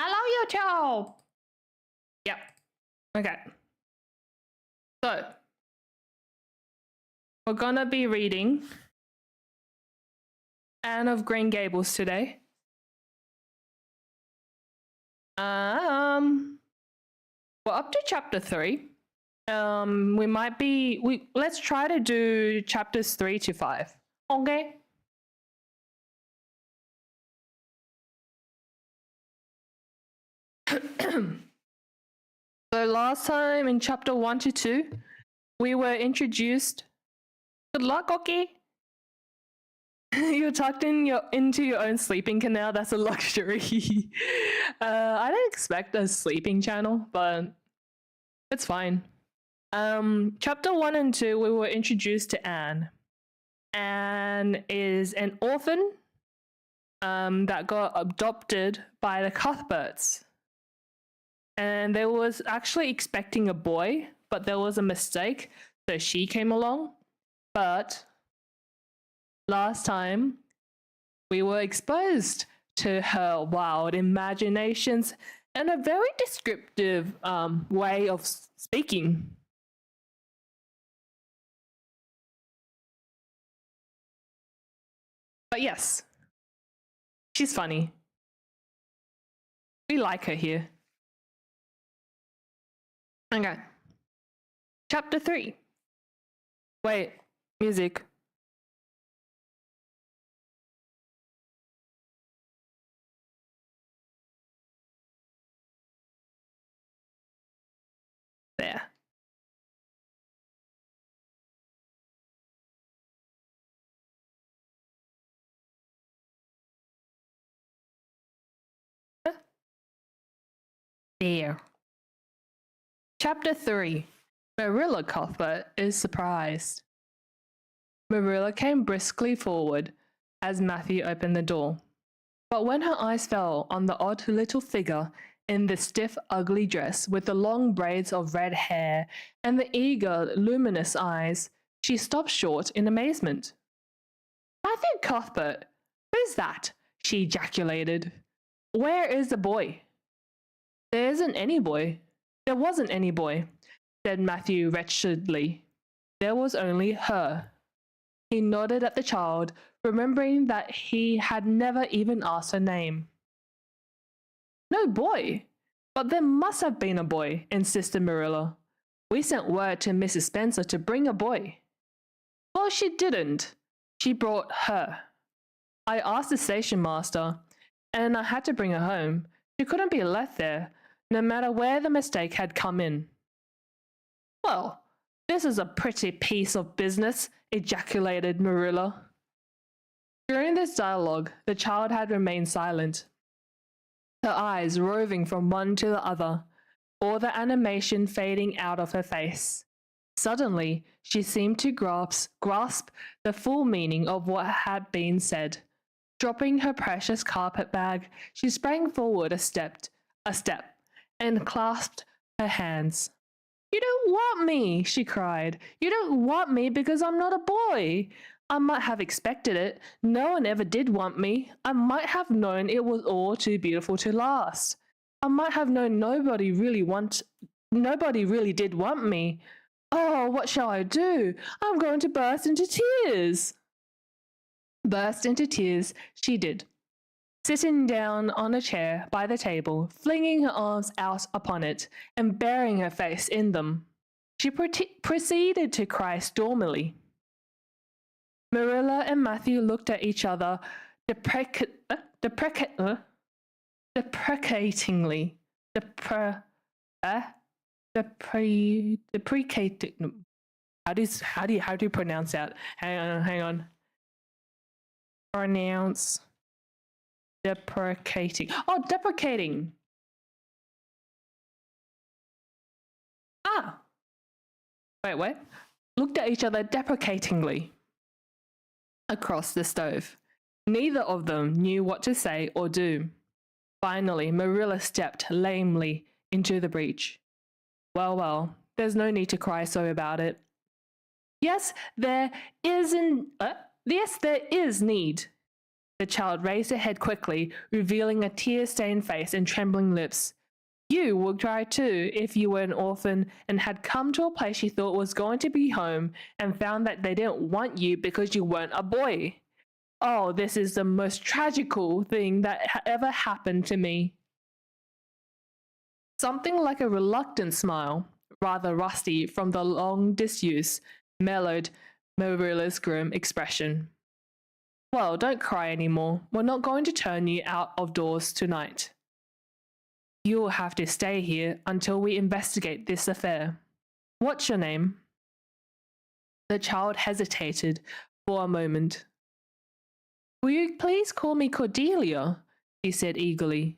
Hello, YouTube! Yep. Okay. So, we're gonna be reading Anne of Green Gables today. We're up to chapter 3. Let's try to do chapters 3 to 5. Okay? So last time in chapter 1 to 2, we were introduced. Good luck, okay? You're tucked into your own sleeping canal. That's a luxury. I didn't expect a sleeping channel, but it's fine. Chapter 1 and 2, we were introduced to Anne. Anne is an orphan that got adopted by the Cuthberts. And they was actually expecting a boy, but there was a mistake, so she came along. But last time, we were exposed to her wild imaginations and a very descriptive way of speaking. But yes, she's funny. We like her here. Okay. Chapter 3. Wait, music. There. There. Chapter 3. Marilla Cuthbert is surprised. Marilla came briskly forward as Matthew opened the door. But when her eyes fell on the odd little figure in the stiff, ugly dress with the long braids of red hair and the eager, luminous eyes, she stopped short in amazement. Matthew Cuthbert, who's that? She ejaculated. Where is the boy? There isn't any boy. There wasn't any boy, said Matthew wretchedly. There was only her. He nodded at the child, remembering that he had never even asked her name. No boy? But there must have been a boy, insisted Marilla. We sent word to Mrs. Spencer to bring a boy. Well, she didn't. She brought her. I asked the station master, and I had to bring her home. She couldn't be left there, no matter where the mistake had come in. Well, this is a pretty piece of business, ejaculated Marilla. During this dialogue, the child had remained silent, her eyes roving from one to the other, all the animation fading out of her face. Suddenly, she seemed to grasp the full meaning of what had been said. Dropping her precious carpet bag, she sprang forward a step, and clasped her hands. You don't want me, she cried. You don't want me because I'm not a boy. I might have expected it. No one ever did want me. I might have known it was all too beautiful to last. I might have known nobody really did want me. Oh, what shall I do? I'm going to burst into tears. Burst into tears she did, sitting down on a chair by the table, flinging her arms out upon it, and burying her face in them. She proceeded to cry stormily. Marilla and Matthew looked at each other deprecatingly. Deprecating. How do you pronounce that? Hang on. Pronounce. Deprecating. Oh, deprecating. Wait, what? Looked at each other deprecatingly across the stove. Neither of them knew what to say or do. Finally, Marilla stepped lamely into the breach. Well, there's no need to cry so about it. Yes, there is need. The child raised her head quickly, revealing a tear-stained face and trembling lips. You would cry too if you were an orphan and had come to a place you thought was going to be home and found that they didn't want you because you weren't a boy. Oh, this is the most tragical thing that ever happened to me. Something like a reluctant smile, rather rusty from the long disuse, mellowed Marilla's grim expression. Well, don't cry anymore. We're not going to turn you out of doors tonight. You'll have to stay here until we investigate this affair. What's your name? The child hesitated for a moment. Will you please call me Cordelia? She said eagerly.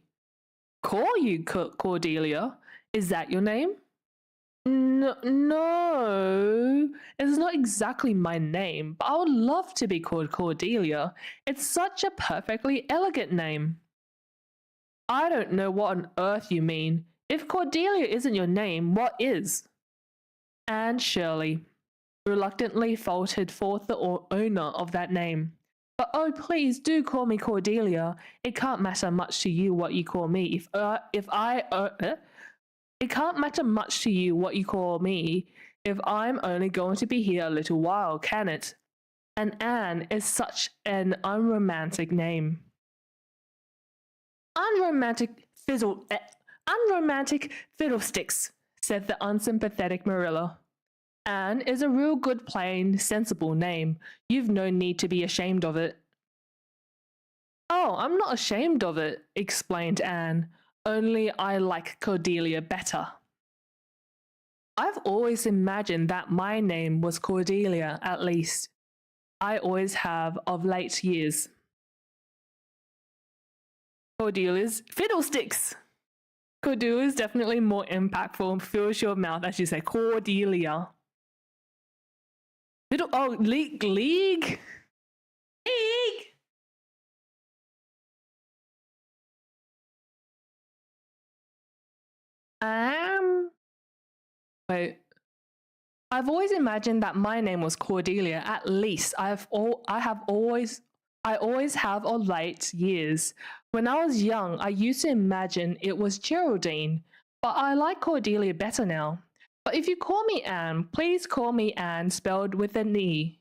Call you Cordelia? Is that your name? No, it's not exactly my name, but I would love to be called Cordelia. It's such a perfectly elegant name. I don't know what on earth you mean. If Cordelia isn't your name, what is? Anne Shirley reluctantly faltered forth the owner of that name. But oh, please do call me Cordelia. It can't matter much to you what you call me. It can't matter much to you what you call me if I'm only going to be here a little while, can it? And Anne is such an unromantic name. Unromantic fiddlesticks, said the unsympathetic Marilla. Anne is a real good, plain, sensible name. You've no need to be ashamed of it. Oh, I'm not ashamed of it, explained Anne. Only I like Cordelia better. I've always imagined that my name was Cordelia, at least. I always have of late years. Cordelia's fiddlesticks! Cordelia is definitely more impactful and fills your mouth as you say Cordelia. League. League! Wait. I've always imagined that my name was Cordelia. At least I always have of late years. When I was young, I used to imagine it was Geraldine, but I like Cordelia better now. But if you call me Anne, please call me Anne spelled with an E.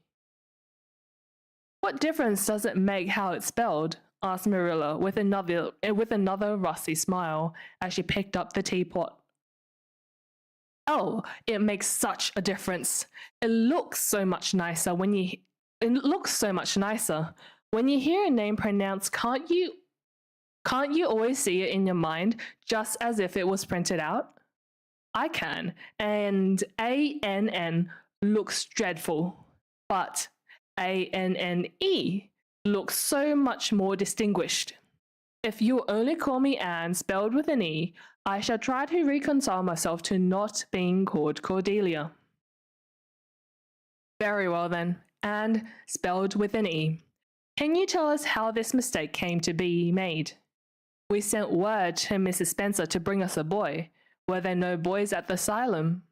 What difference does it make how it's spelled? Asked Marilla with another rusty smile as she picked up the teapot. Oh, it makes such a difference. It looks so much nicer when you hear a name pronounced. Can't you always see it in your mind just as if it was printed out? I can, and ANN looks dreadful, but ANNE looks so much more distinguished. If you only call me Anne spelled with an E, I shall try to reconcile myself to not being called Cordelia. Very well then, Anne spelled with an E. Can you tell us how this mistake came to be made? We sent word to Mrs. Spencer to bring us a boy. Were there no boys at the asylum?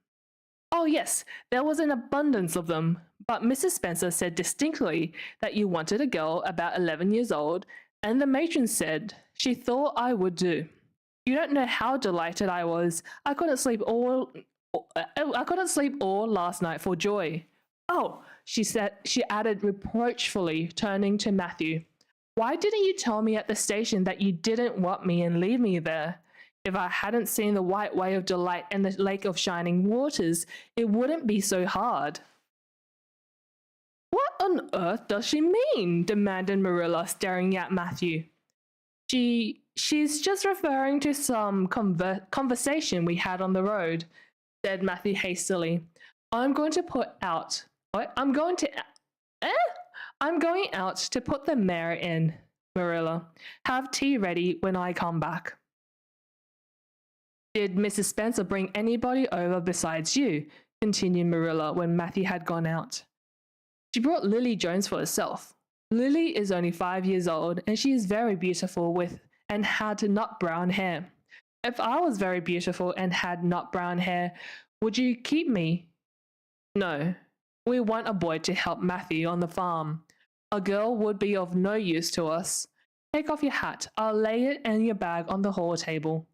Oh yes, there was an abundance of them, but Mrs. Spencer said distinctly that you wanted a girl about 11 years old, and the matron said she thought I would do. You don't know how delighted I was. I couldn't sleep all last night for joy. Oh, she added reproachfully, turning to Matthew. Why didn't you tell me at the station that you didn't want me and leave me there? If I hadn't seen the white way of delight and the lake of shining waters, it wouldn't be so hard. What on earth does she mean? Demanded Marilla, staring at Matthew. She's just referring to some conversation we had on the road, said Matthew hastily. I'm going out to put the mare in, Marilla. Have tea ready when I come back. Did Mrs. Spencer bring anybody over besides you? Continued Marilla when Matthew had gone out. She brought Lily Jones for herself. Lily is only 5 years old, and she is very beautiful and had nut brown hair. If I was very beautiful and had nut brown hair, would you keep me? No. We want a boy to help Matthew on the farm. A girl would be of no use to us. Take off your hat. I'll lay it and your bag on the hall table.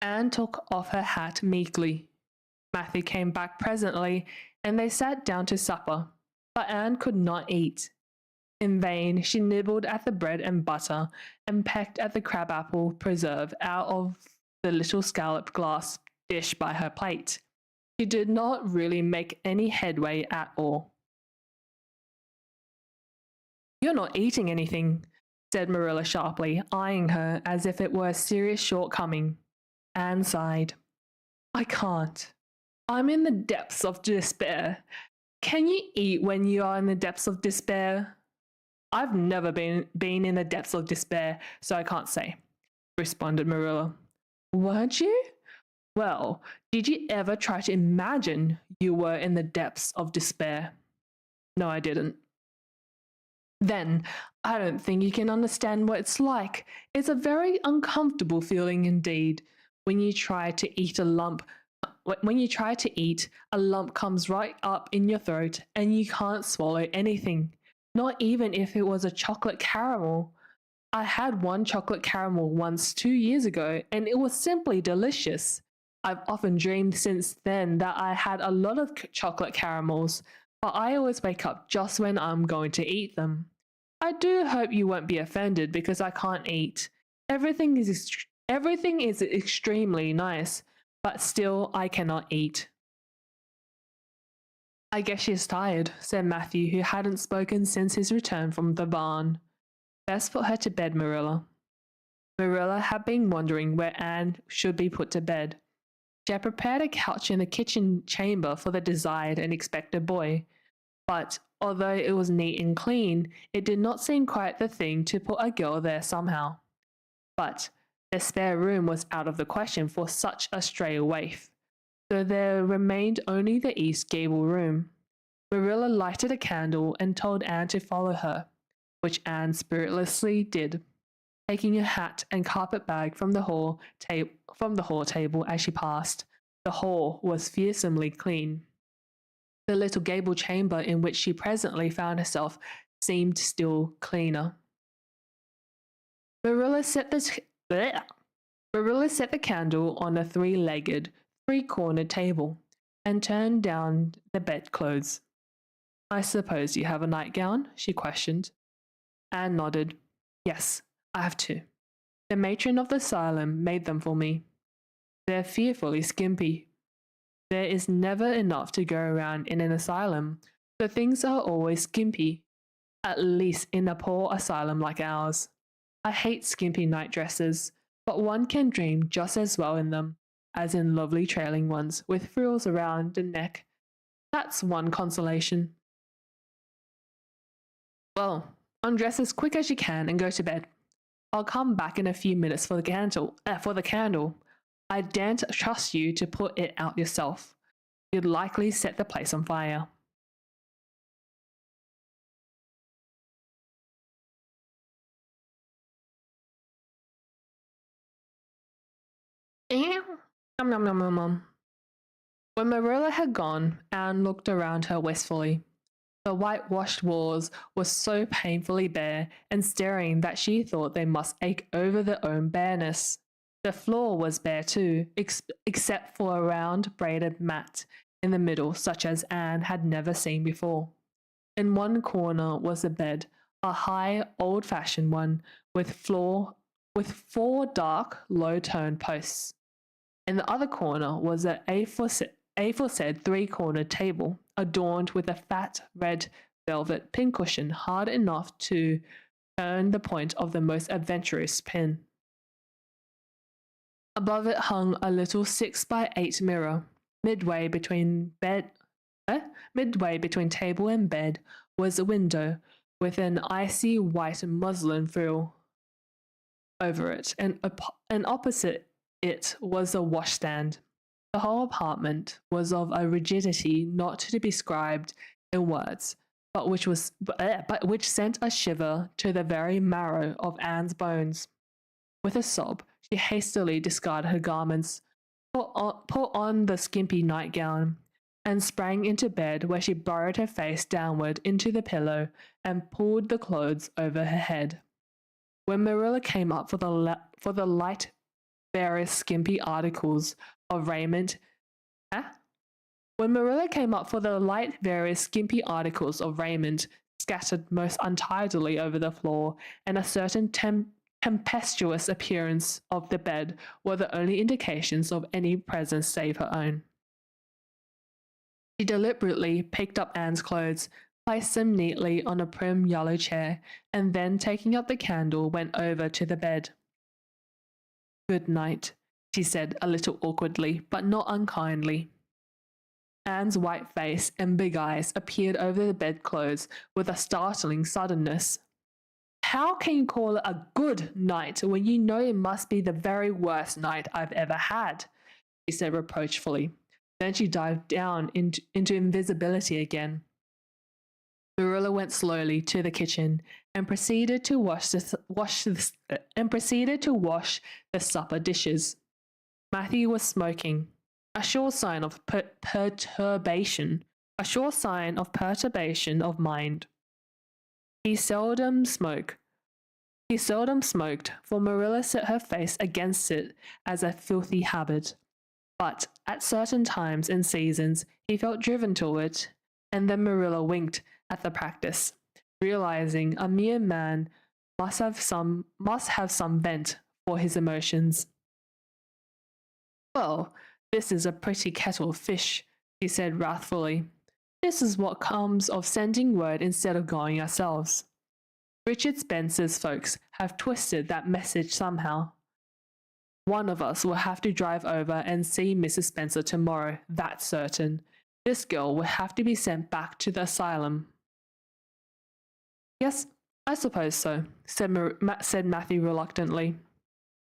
Anne took off her hat meekly. Matthew came back presently, and they sat down to supper. But Anne could not eat. In vain she nibbled at the bread and butter and pecked at the crabapple preserve out of the little scalloped glass dish by her plate. She did not really make any headway at all. "You're not eating anything," said Marilla sharply, eyeing her as if it were a serious shortcoming. Anne sighed. "I can't. I'm in the depths of despair. Can you eat when you are in the depths of despair?" "I've never been in the depths of despair, so I can't say," responded Marilla. "Weren't you? Well, did you ever try to imagine you were in the depths of despair?" "No, I didn't." "Then I don't think you can understand what it's like. It's a very uncomfortable feeling indeed. When you try to eat, a lump comes right up in your throat and you can't swallow anything, not even if it was a chocolate caramel. I had one chocolate caramel once 2 years ago, and it was simply delicious. I've often dreamed since then that I had a lot of chocolate caramels, but I always wake up just when I'm going to eat them. I do hope you won't be offended because I can't eat. Everything is extremely nice, but still I cannot eat." "I guess she's tired," said Matthew, who hadn't spoken since his return from the barn. "Best put her to bed, Marilla." Marilla had been wondering where Anne should be put to bed. She had prepared a couch in the kitchen chamber for the desired and expected boy, but although it was neat and clean, it did not seem quite the thing to put a girl there somehow. But the spare room was out of the question for such a stray waif, so there remained only the east gable room. Marilla lighted a candle and told Anne to follow her, which Anne spiritlessly did, taking her hat and carpet bag from the hall table as she passed. The hall was fearsomely clean. The little gable chamber in which she presently found herself seemed still cleaner. Marilla set the candle on a three-legged, three-cornered table and turned down the bedclothes. "I suppose you have a nightgown?" she questioned. Anne nodded. "Yes, I have two. The matron of the asylum made them for me. They're fearfully skimpy. There is never enough to go around in an asylum, so things are always skimpy, at least in a poor asylum like ours. I hate skimpy night dresses, but one can dream just as well in them as in lovely trailing ones with frills around the neck. That's one consolation." "Well, undress as quick as you can and go to bed. I'll come back in a few minutes for the candle. I daren't trust you to put it out yourself. You'd likely set the place on fire." Nom, nom, nom, nom, nom. When Marilla had gone, Anne looked around her wistfully. The whitewashed walls were so painfully bare and staring that she thought they must ache over their own bareness. The floor was bare too, except for a round braided mat in the middle, such as Anne had never seen before. In one corner was a bed, a high, old-fashioned one, with four dark, low-toned posts. In the other corner was an aforesaid three-cornered table, adorned with a fat red velvet pincushion hard enough to turn the point of the most adventurous pin. Above it hung a little 6x8 mirror. Midway between table and bed was a window with an icy white muslin frill over it, and opposite it was a washstand. The whole apartment was of a rigidity not to be described in words, but which sent a shiver to the very marrow of Anne's bones. With a sob, she hastily discarded her garments, put on the skimpy nightgown, and sprang into bed, where she burrowed her face downward into the pillow and pulled the clothes over her head. When Marilla came up for the light, various skimpy articles of raiment, When Marilla came up for the light, various skimpy articles of raiment scattered most untidily over the floor, and a certain tempestuous appearance of the bed were the only indications of any presence save her own. She deliberately picked up Anne's clothes, placed them neatly on a prim yellow chair, and then, taking up the candle, went over to the bed. "Good night," she said a little awkwardly, but not unkindly. Anne's white face and big eyes appeared over the bedclothes with a startling suddenness. "How can you call it a good night when you know it must be the very worst night I've ever had?" she said reproachfully. Then she dived down into invisibility again. Marilla went slowly to the kitchen and proceeded to wash the supper dishes. Matthew was smoking, a sure sign of perturbation of mind. He seldom smoked, for Marilla set her face against it as a filthy habit. But at certain times and seasons he felt driven to it, and then Marilla winked at the practice, realizing a mere man must have some vent for his emotions. "Well, this is a pretty kettle of fish," she said wrathfully. "This is what comes of sending word instead of going ourselves. Richard Spencer's folks have twisted that message somehow. One of us will have to drive over and see Mrs. Spencer tomorrow, that's certain. This girl will have to be sent back to the asylum." "Yes, I suppose so," said Matthew reluctantly.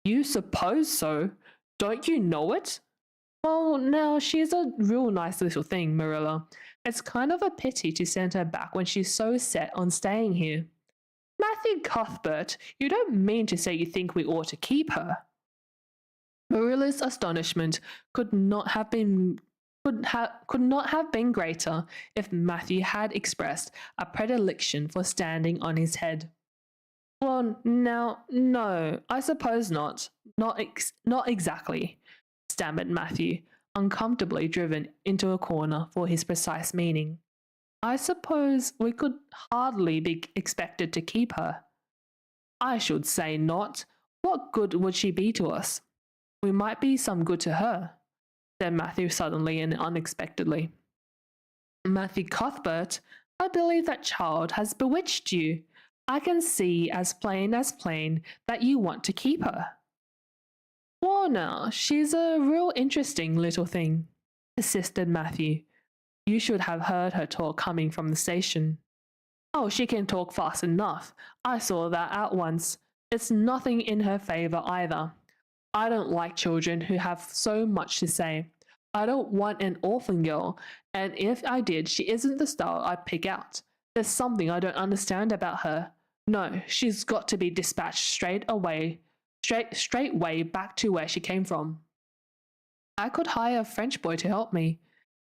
"You suppose so? Don't you know it?" "Well, now, she's a real nice little thing, Marilla. It's kind of a pity to send her back when she's so set on staying here." "Matthew Cuthbert, you don't mean to say you think we ought to keep her?" Marilla's astonishment could not have been greater if Matthew had expressed a predilection for standing on his head. "Well, now, no, I suppose not. Not exactly," stammered Matthew, uncomfortably driven into a corner for his precise meaning. "I suppose we could hardly be expected to keep her." "I should say not. What good would she be to us?" "We might be some good to her," said Matthew suddenly and unexpectedly. "Matthew Cuthbert, I believe that child has bewitched you. I can see as plain that you want to keep her." "Well, now, she's a real interesting little thing," persisted Matthew. "You should have heard her talk coming from the station." "Oh, she can talk fast enough. I saw that at once. It's nothing in her favor either. I don't like children who have so much to say. I don't want an orphan girl, and if I did, she isn't the style I'd pick out. There's something I don't understand about her. No, she's got to be dispatched straightway back to where she came from." "I could hire a French boy to help me,"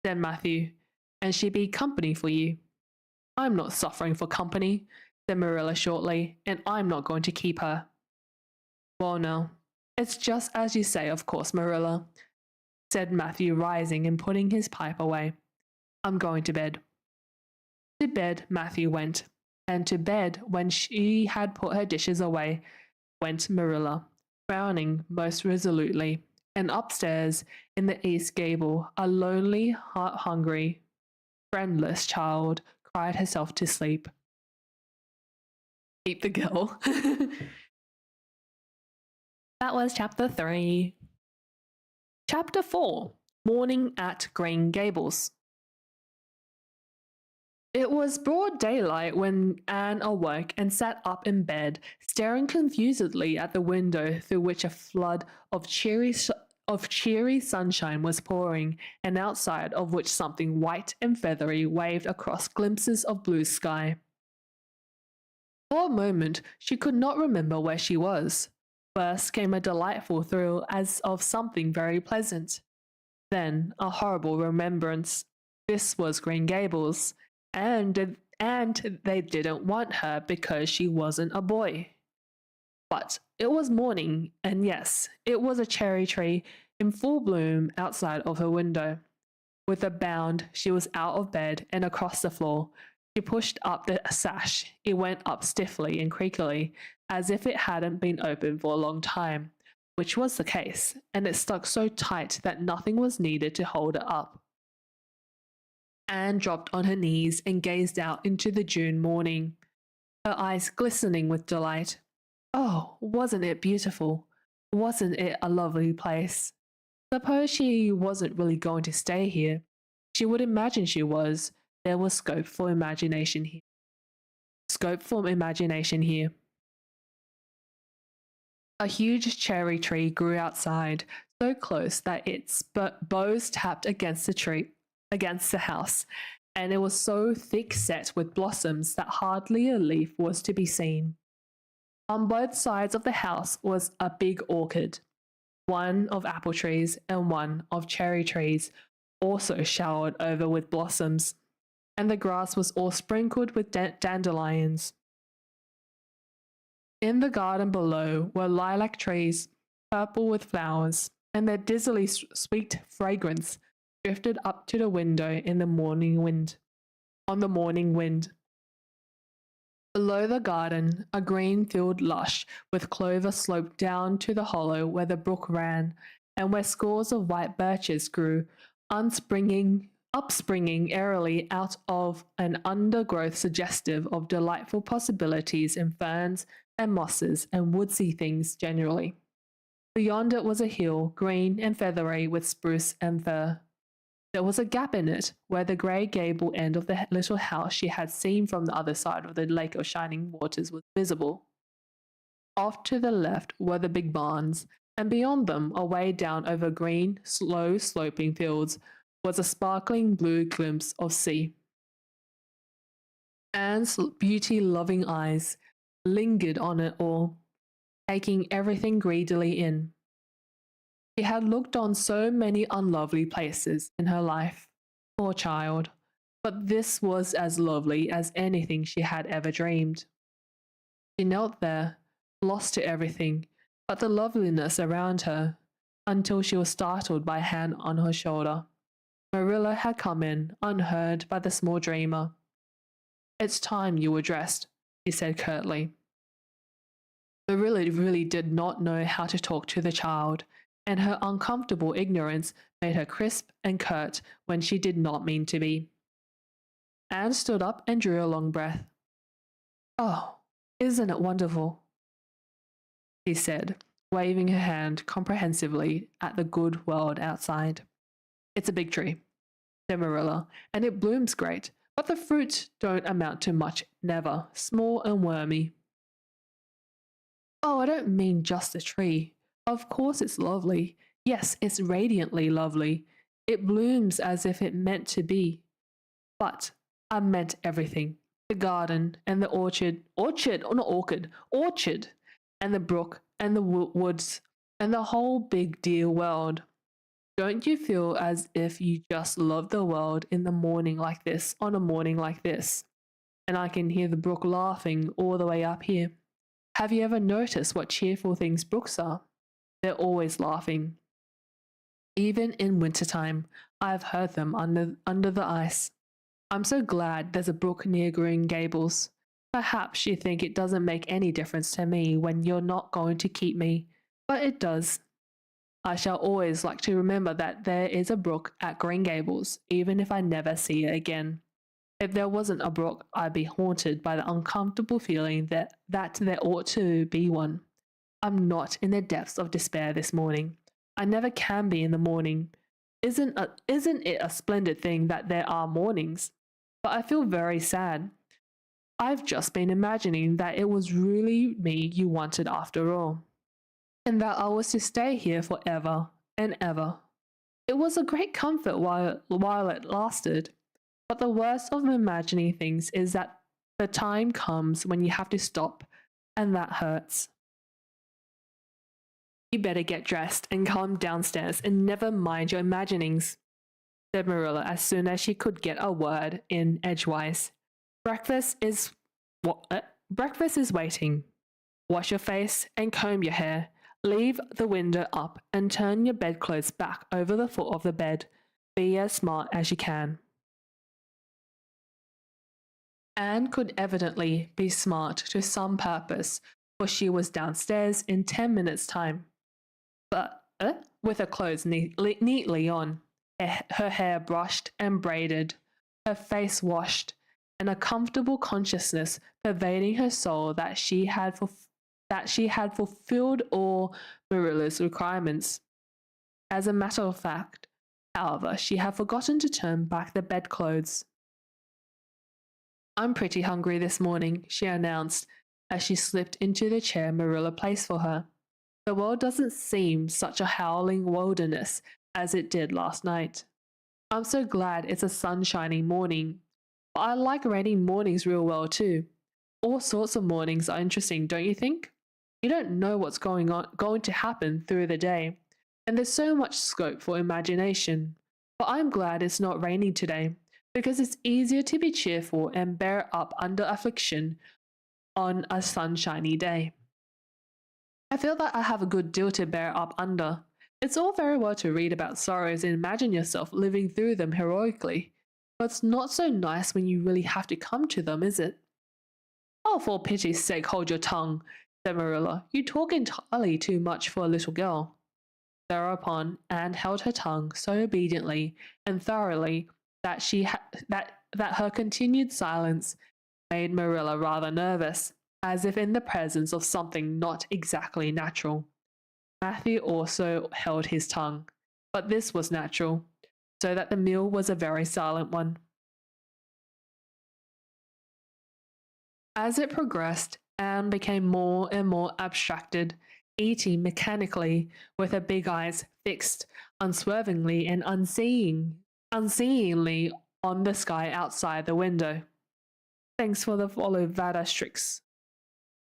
said Matthew, "and she'd be company for you." "I'm not suffering for company," said Marilla shortly, "and I'm not going to keep her." "Well, no, it's just as you say, of course, Marilla," said Matthew, rising and putting his pipe away. "I'm going to bed." To bed Matthew went, and to bed, when she had put her dishes away, went Marilla, frowning most resolutely, and upstairs in the east gable a lonely, heart-hungry, friendless child cried herself to sleep. Keep the girl. That was chapter 3. Chapter 4, Morning at Green Gables. It was broad daylight when Anne awoke and sat up in bed, staring confusedly at the window through which a flood of cheery sunshine was pouring, and outside of which something white and feathery waved across glimpses of blue sky. For a moment she could not remember where she was. First came a delightful thrill as of something very pleasant. Then a horrible remembrance. This was Green Gables, and they didn't want her because she wasn't a boy. But it was morning, and yes, it was a cherry tree in full bloom outside of her window. With a bound, she was out of bed and across the floor. She pushed up the sash. It went up stiffly and creakily, as if it hadn't been open for a long time, which was the case, and it stuck so tight that nothing was needed to hold it up. Anne dropped on her knees and gazed out into the June morning, her eyes glistening with delight. Oh, wasn't it beautiful? Wasn't it a lovely place? Suppose she wasn't really going to stay here. She would imagine she was. There was scope for imagination here. Scope for imagination here. A huge cherry tree grew outside, so close that its boughs tapped against the house, and it was so thick set with blossoms that hardly a leaf was to be seen. On both sides of the house was a big orchard, one of apple trees and one of cherry trees, also showered over with blossoms, and the grass was all sprinkled with dandelions. In the garden below were lilac trees, purple with flowers, and their dizzily sweet fragrance drifted up to the window in the morning wind. On the morning wind. Below the garden, a green field lush with clover sloped down to the hollow where the brook ran, and where scores of white birches grew, upspringing airily out of an undergrowth suggestive of delightful possibilities in ferns and mosses and woodsy things generally. Beyond it was a hill, green and feathery with spruce and fir. There was a gap in it where the grey gable end of the little house she had seen from the other side of the lake of shining waters was visible. Off to the left were the big barns, and beyond them, away down over green, slow sloping fields, was a sparkling blue glimpse of sea. Anne's beauty-loving eyes lingered on it all, taking everything greedily in. She had looked on so many unlovely places in her life, poor child, but this was as lovely as anything she had ever dreamed. She knelt there, lost to everything but the loveliness around her, until she was startled by a hand on her shoulder. Marilla had come in, unheard by the small dreamer. "It's time you were dressed," she said curtly. Marilla really did not know how to talk to the child, and her uncomfortable ignorance made her crisp and curt when she did not mean to be. Anne stood up and drew a long breath. "Oh, isn't it wonderful?" she said, waving her hand comprehensively at the good world outside. "It's a big tree," said Marilla, "and it blooms great, but the fruit don't amount to much, never, small and wormy." "Oh, I don't mean just the tree. Of course it's lovely. Yes, it's radiantly lovely. It blooms as if it meant to be. But I meant everything. The garden and the orchard, orchard, and the brook and the woods and the whole big dear world. Don't you feel as if you just love the world in the morning like this, on a morning like this? And I can hear the brook laughing all the way up here. Have you ever noticed what cheerful things brooks are? They're always laughing. Even in wintertime, I've heard them under the ice. I'm so glad there's a brook near Green Gables. Perhaps you think it doesn't make any difference to me when you're not going to keep me, but it does. I shall always like to remember that there is a brook at Green Gables, even if I never see it again. If there wasn't a brook, I'd be haunted by the uncomfortable feeling that there ought to be one. I'm not in the depths of despair this morning. I never can be in the morning. Isn't it a splendid thing that there are mornings? But I feel very sad. I've just been imagining that it was really me you wanted after all, and that I was to stay here forever and ever. It was a great comfort while it lasted, but the worst of imagining things is that the time comes when you have to stop, and that hurts. You better get dressed and come downstairs and never mind your imaginings." said Marilla as soon as she could get a word in edgewise. Breakfast is breakfast is waiting. Wash your face and comb your hair. Leave the window up and turn your bedclothes back over the foot of the bed. Be as smart as you can. Anne could evidently be smart to some purpose, for she was downstairs in 10 minutes' time. But, with her clothes neatly on, her hair brushed and braided, her face washed, and a comfortable consciousness pervading her soul that she had fulfilled all Marilla's requirements. As a matter of fact, however, she had forgotten to turn back the bedclothes. I'm pretty hungry this morning, she announced as she slipped into the chair Marilla placed for her. The world doesn't seem such a howling wilderness as it did last night. I'm so glad it's a sunshiny morning. But I like rainy mornings real well too. All sorts of mornings are interesting, don't you think? You don't know what's going to happen through the day, and there's so much scope for imagination. But I'm glad it's not raining today, because it's easier to be cheerful and bear up under affliction on a sunshiny day. I feel that I have a good deal to bear up under. It's all very well to read about sorrows and imagine yourself living through them heroically, but it's not so nice when you really have to come to them, is it? Oh, for pity's sake, hold your tongue, said Marilla. You talk entirely too much for a little girl. Thereupon, Anne held her tongue so obediently and thoroughly that that her continued silence made Marilla rather nervous, as if in the presence of something not exactly natural. Matthew also held his tongue, but this was natural, so that the meal was a very silent one. As it progressed, Anne became more and more abstracted, eating mechanically, with her big eyes fixed unswervingly and unseeingly on the sky outside the window. Thanks for the follow, Vadastrix.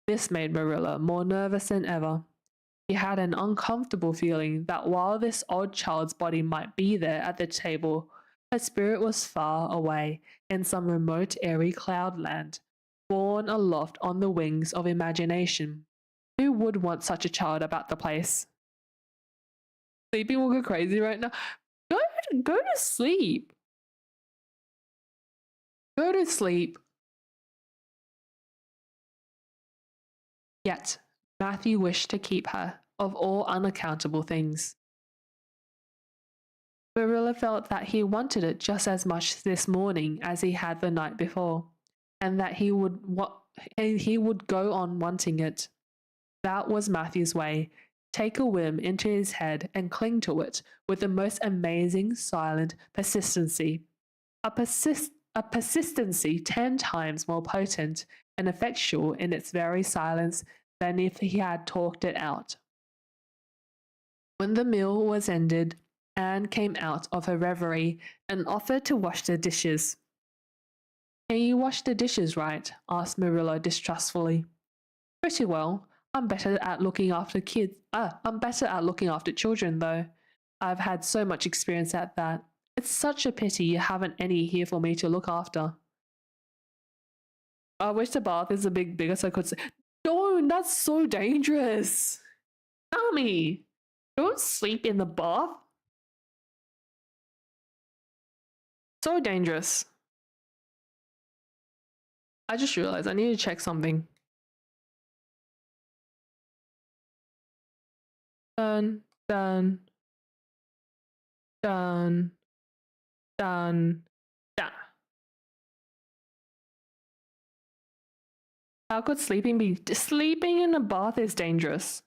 This made Marilla more nervous than ever. She had an uncomfortable feeling that while this odd child's body might be there at the table, her spirit was far away in some remote airy cloudland, borne aloft on the wings of imagination. Who would want such a child about the place? Sleeping will go crazy right now. Go to sleep. Go to sleep. Yet Matthew wished to keep her, of all unaccountable things. Marilla felt that he wanted it just as much this morning as he had the night before, and that he would go on wanting it. That was Matthew's way. Take a whim into his head and cling to it with the most amazing silent persistency. A persistency 10 times more potent and effectual in its very silence than if he had talked it out. When the meal was ended, Anne came out of her reverie and offered to wash the dishes. Can you wash the dishes right? Asked Marilla distrustfully. Pretty well. I'm better at looking after children, though. I've had so much experience at that. It's such a pity you haven't any here for me to look after. I wish the bath is a bit bigger so I could say, don't, that's so dangerous. Tommy, don't sleep in the bath. So dangerous. I just realized I need to check something. Done, done, done, done, done. How could sleeping in a bath is dangerous?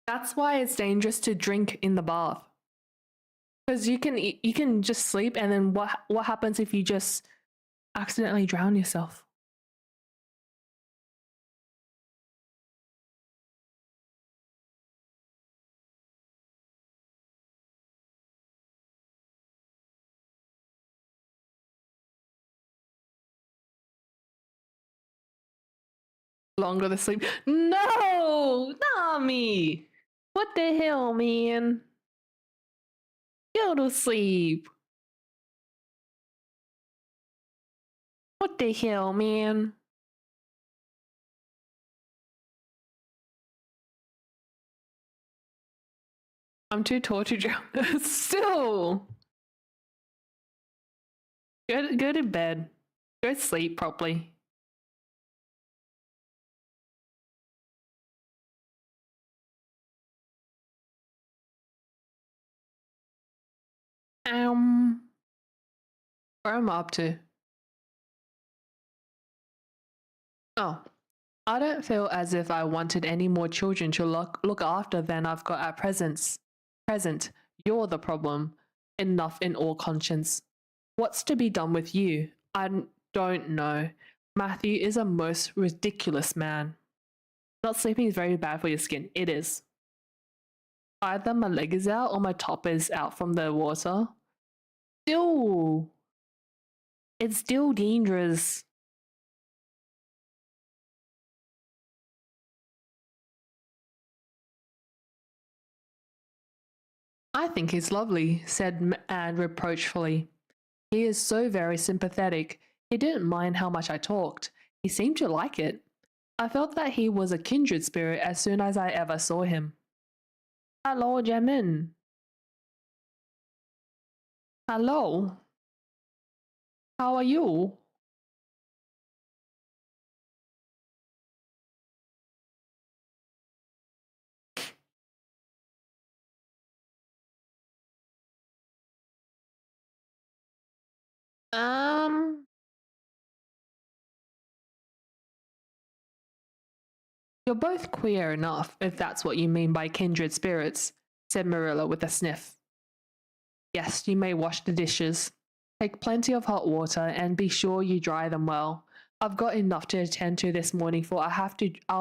That's why it's dangerous to drink in the bath. Because you can just sleep, and then what happens if you just accidentally drown yourself? Longer the sleep. No, Nami. What the hell, man? Go to sleep. What the hell, man? I'm too tortured. Still. Go to bed. Go sleep properly. Where am I up to? Oh, I don't feel as if I wanted any more children to look after than I've got at present. You're the problem. Enough in all conscience. What's to be done with you? I don't know. Matthew is a most ridiculous man. Not sleeping is very bad for your skin. It is. Either my leg is out or my top is out from the water. Still. It's still dangerous. I think he's lovely, said Anne reproachfully. He is so very sympathetic. He didn't mind how much I talked. He seemed to like it. I felt that he was a kindred spirit as soon as I ever saw him. Hello, Jamin. Hello. How are you? Um, you're both queer enough, if that's what you mean by kindred spirits, said Marilla with a sniff. Yes, you may wash the dishes. Take plenty of hot water and be sure you dry them well. I've got enough to attend to this morning for I'll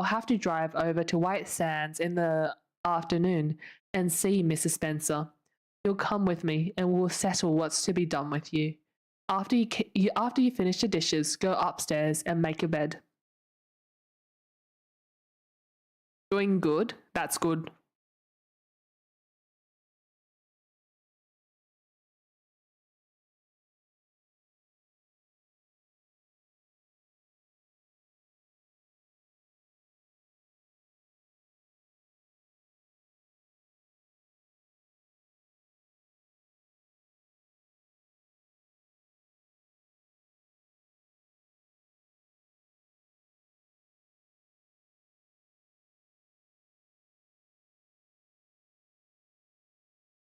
have to drive over to White Sands in the afternoon and see Mrs. Spencer. You'll come with me and we'll settle what's to be done with you. After you finish the dishes, go upstairs and make your bed. Doing good? That's good.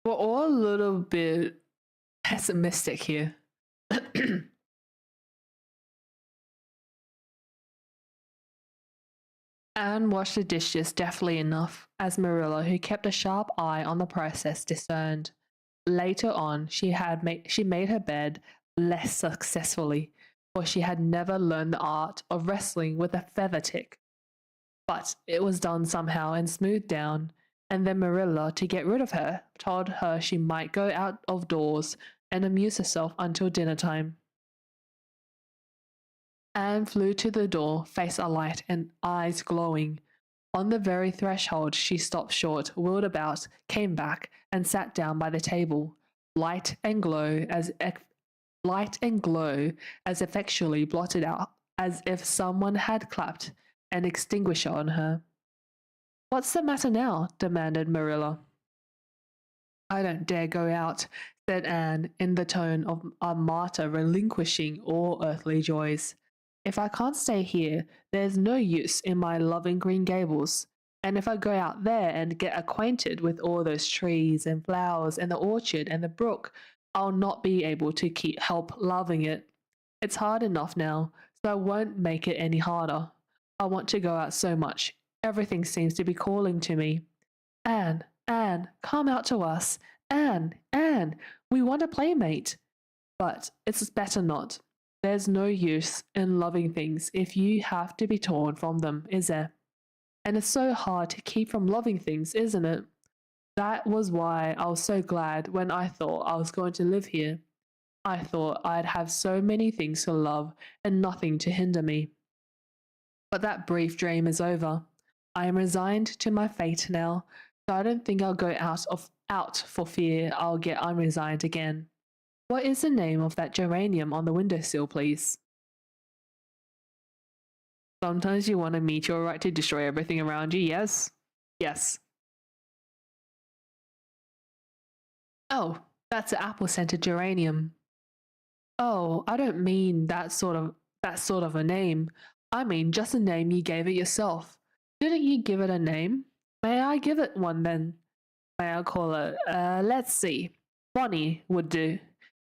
We're all a little bit pessimistic here. Anne washed the dishes deftly enough, as Marilla, who kept a sharp eye on the process, discerned. Later on, she made her bed less successfully, for she had never learned the art of wrestling with a feather tick. But it was done somehow and smoothed down, and then Marilla, to get rid of her, told her she might go out of doors and amuse herself until dinner time. Anne flew to the door, face alight and eyes glowing. On the very threshold, she stopped short, wheeled about, came back, and sat down by the table, light and glow as effectually blotted out as if someone had clapped an extinguisher on her. What's the matter now? Demanded Marilla. I don't dare go out, said Anne in the tone of a martyr relinquishing all earthly joys. If I can't stay here, there's no use in my loving Green Gables. And if I go out there and get acquainted with all those trees and flowers and the orchard and the brook, I'll not be able to help loving it. It's hard enough now, so I won't make it any harder. I want to go out so much. Everything seems to be calling to me. Anne, come out to us. Anne, we want a playmate. But it's better not. There's no use in loving things if you have to be torn from them, is there? And it's so hard to keep from loving things, isn't it? That was why I was so glad when I thought I was going to live here. I thought I'd have so many things to love and nothing to hinder me. But that brief dream is over. I am resigned to my fate now, so I don't think I'll go out for fear I'll get unresigned again. What is the name of that geranium on the windowsill, please? Sometimes you want a meteorite to destroy everything around you, yes? Yes. Oh, that's an apple-scented geranium. Oh, I don't mean that sort of a name. I mean just a name you gave it yourself. Didn't you give it a name? May I give it one then? May I call it, let's see. Bonnie would do.